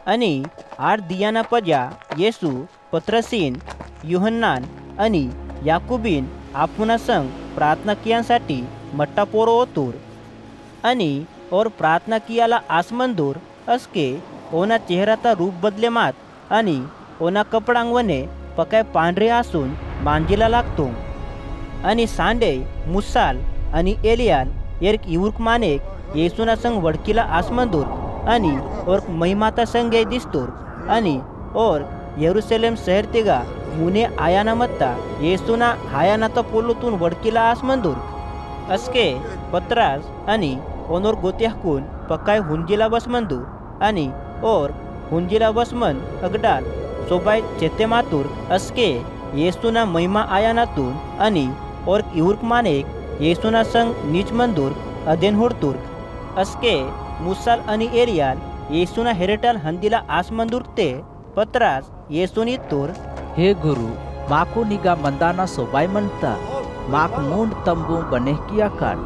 आणि आठ दियाना पजा येसू पत्रसीन युहन्नान आणि याकुबीन आपुना संग प्रार्थना कियांसाठी मट्टा पोरो ओतूर आणि और प्रार्थना कियाला आसमंदूर असके ओना चेहराचा रूप बदले मात आणि ओना कपडांगवने पकाय पांढरे असून मांजीला लागतो आणि सांडे मुसाल आणि एलियाल एक इवुर्क मानेक येसुना संग वडकीला आसमंदूर आणि और महिमाता संगे दिसतोर आणि और यरूशलेम शहर तिगा मुने आयाना मत्ता येसुना हायानाता पोलोतून वडकीला आसमंदूर असके पत्रास आणि ओनोर गोत्याहकून पकाय हुंजीला बसमंदू आणि और हुंजीला बसमन अगडाल सोबाय चेतेमातूर असके येसुना महिमा आयानातून आणि और इवुर्क मानेक येसुना संग नीचमंदूर अदेनहुडतूर्क असके मुसाल आणि एरियाल येसुना हेरेटाल हंदीला आसमंदूर ते पत्रास येसुनी तूर हे गुरु माकू निगा मंदाना सोबाय म्हणता माक मूंड तंबू बने किया काढ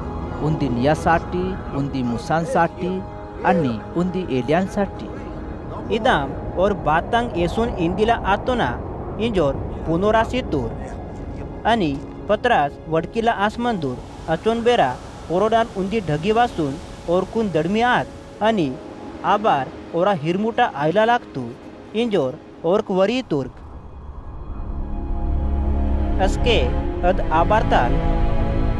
उंदी नियासाठी उंदी मुसांसाठी आणि उंदी एलियांसाठी इदाम और बातांग येसून इंदीला आतोना इंजोर पुनोरासी तूर आणि पत्रास वडकीला आसमंदूर अचोनबेरा ओरोडाल उंदी ढगी वासून ओरकून दडमी आत आणि आबार ओरा हिरमुटा आयला लागतो इंजोर ओर्क वरी तुर्क असके अद आबारताल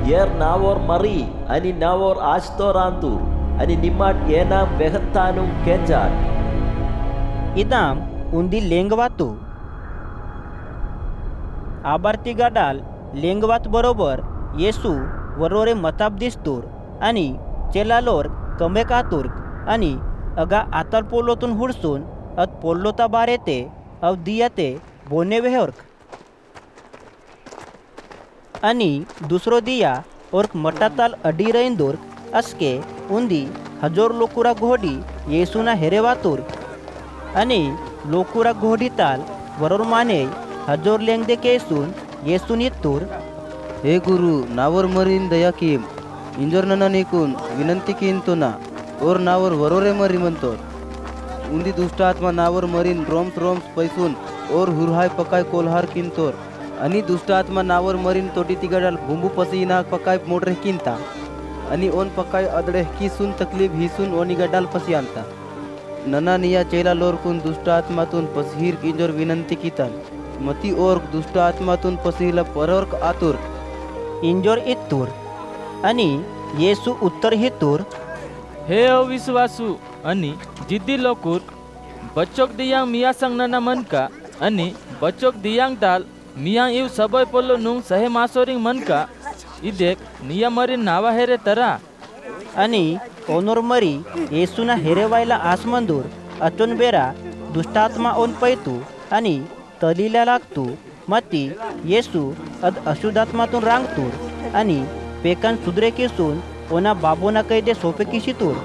येर नावोर मरी आणि नावोर आजतो रांतूर आणि निमाट येना वेहत्तानु केंजाट इदाम उंदी लेंगवातू आबारती गाडाल लेंगवात बरोबर येसू वरोरे मताब दिसतूर आणि चेलालोर कमेकातुर्क आणि अगा आताल पोलोतून हुडसून अद पोल्लोता बारेते अव दियाते बोने वेहर्क आणि दुसरो दिया ओर्क मटाताल अडी रईंदुर्क असके उंदी हजोर लोकुरा घोडी येसुना हेरेवातुर्क आणि लोकुरा घोडी ताल वरोर माने हजोर लेंगदे केसून येसुनी तूर हे गुरु नावर मरीन दया कीम इंजोर नना निकून विनंती कीनतो ना और नावर वरोरे मरी म्हणतो उंदी दुष्ट आत्मा नावर मरीन रोम्स पैसून और हुरहाय पकाय कोल्हार किंतोर आणि दुष्ट आत्मा नावर मरीन तोटी तिगडाल भुंबू पसीना पकाय मोडरे किंता आणि ओन पकाय अदडे किसून तकलीफ हिसून ओनी गडाल पसी आणता नना निया चेला लोरकून दुष्ट आत्मातून पसहीर किंजोर विनंती किताल मती ओर्क दुष्ट आत्मातून पसीला परवर्क आतुर इंजोर इतूर आणि येसू उत्तर हितूर हे अविश्वासू आणि जिद्दी लोकूर बच्चोक दियांग मिया संगना मनका आणि बच्चोक दियांग ताल मिया इव सबय पोलो नुंग सहे मासोरिंग मनका इदेक निया मरी नावा हेरे तरा आणि ओनोर मरी येसुना हेरेवायला आसमंदूर अचोन बेरा दुष्टात्मा ओन पैतू आणि तलीला लागतू मती येसू अद अशुद्धात्मातून रांगतूर आणि पेकान सुद्रे किसून ओना बाबोना कैदे सोपे किशितूर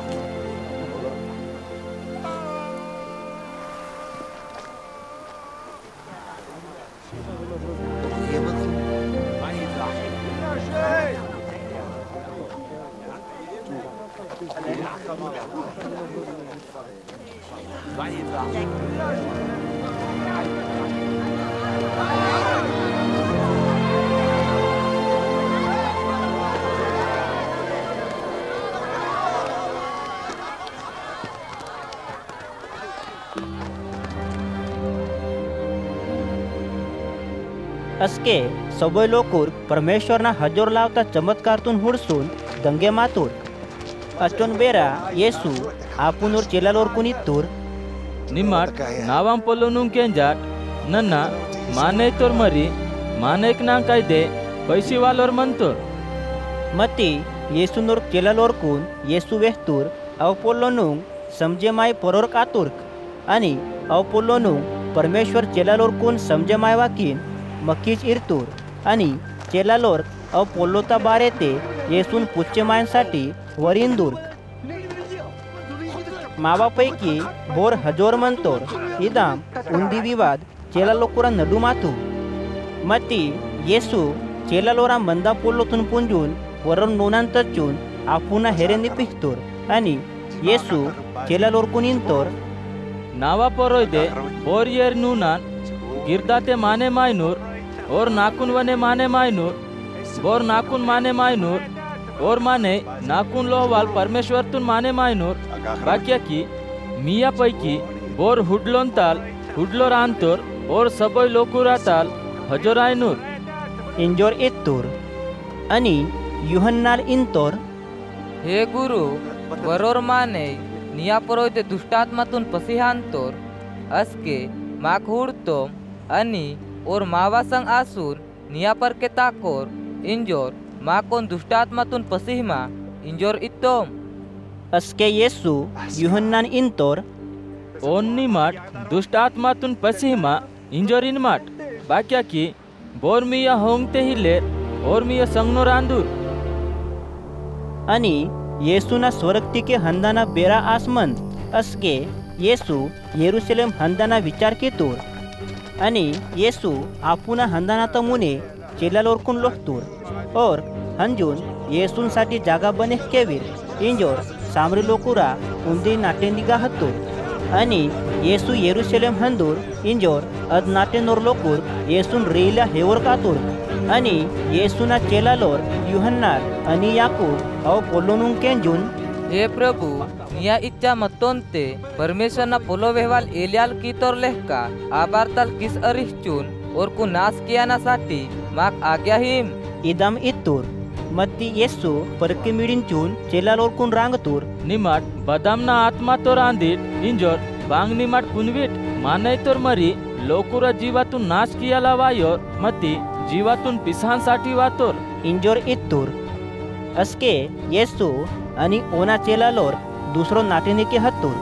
असके सबय लोकूर परमेश्वरना हजोर लावता चमत्कारतून हुडसून दंगे मातूर अचोन बेरा येसू आपुनोर चेलालोर कुनितूर निमाट नावां पोलो नुंग केंजाट नन्ना माने तोर मरी मानेक ना कायदे पैसी वालोर मनतोर मती येसूनोर चेलालोर कुन येसू वेहतूर अवपोल्लो नुंग समजे माय परोर कातुर्क आणि अवपोल्लो नुंग परमेश्वर चेलालोर कुन समजे माय वाकीन मकीच इरतूर आणि चेलालोर अवपोल्लोता बारेते येसून पुच्चे मायांसाठी वरिंदूर्क मावापैकी बोर हजोर म्हणतोर इदाम उंदी विवाद चेलालोकुरा नडू माथू मती येसू चेलालोरा मंदा पोल्लोतून पुंजून वरून नोनान तच्चून आपुना हेरे निपिहतोर आणि येसू चेलालोर कुनिंतोर नावा परोयदे बोर यर नूनान गिरदाते माने मायनूर और नाकुन वने माने मायनूर बोर नाकुन माने मायनूर और माने नाकुन लोहवाल परमेश्वर माने मायनूर बाक्या की मिया पैकी बोर हुडलोंताल हुडलो रांतोर और सबोय लोकुराताल हजोरायनूर इंजोर इत्तूर आणि युहन्नाल इंतोर हे गुरु बरोर माने निया परोयते दुष्टात्मातून पसिहांतोर अस्के माक हुडतोम आणि और मावासंग आसून निया पर के ताकोर इंजोर माकोन दुष्टात्मातून पसिहमा इंजोर इत्तोम अस्के येसू युहन्नान इंतोर ओन्नी माट दुष्टात्मातून पसिहमा इंजोरिन माट बाक्या की बोर मिया होंगते हिले और मिया संगनो रांदूर आणि येसूना स्वर्गतिके हंदाना बेरा आसमंत अस्के येसू येरुशलेम हंदाना विचार केतूर आणि येसू आपुना हंदाना तमुने चेलालोरकून लोहतूर और हंजून येसूंसाठी जागा बने केवीर इंजोर सामरी लोकुरा उंदी नाटेंदिगा हतूर आणि येसू येरुशलेम हंदूर इंजोर अद नाटेनोर लोकूर येसून रेईला हेवर कातूर आणि येसूना चेलालोर युहन्नार आणि याकूब अव पोलोनुं केंजून हे प्रभु निया इच्छा मतोंते परमेश्वरना पोलो वेहवाल एलियाल की तोर लेहका आबारताल किस अरिश्चून और को नाश कियानासाठी माक आज्ञा हिम इदम इत्तूर मत्ती येसू परके मिडिंचून चेलालोरकून रांगतूर निमाट बदामना आत्मा तो रांदीट इंजोर बांग निमाट पुनवीट मानय तोर मरी लोकुरा जीवातून नाश कियाला वायोर मती जीवातून पिसांसाठी वातोर इंजोर इत्तूर अस्के येसू आणि ओना चेलालोर दुसरो नाटेनिके हत्तूर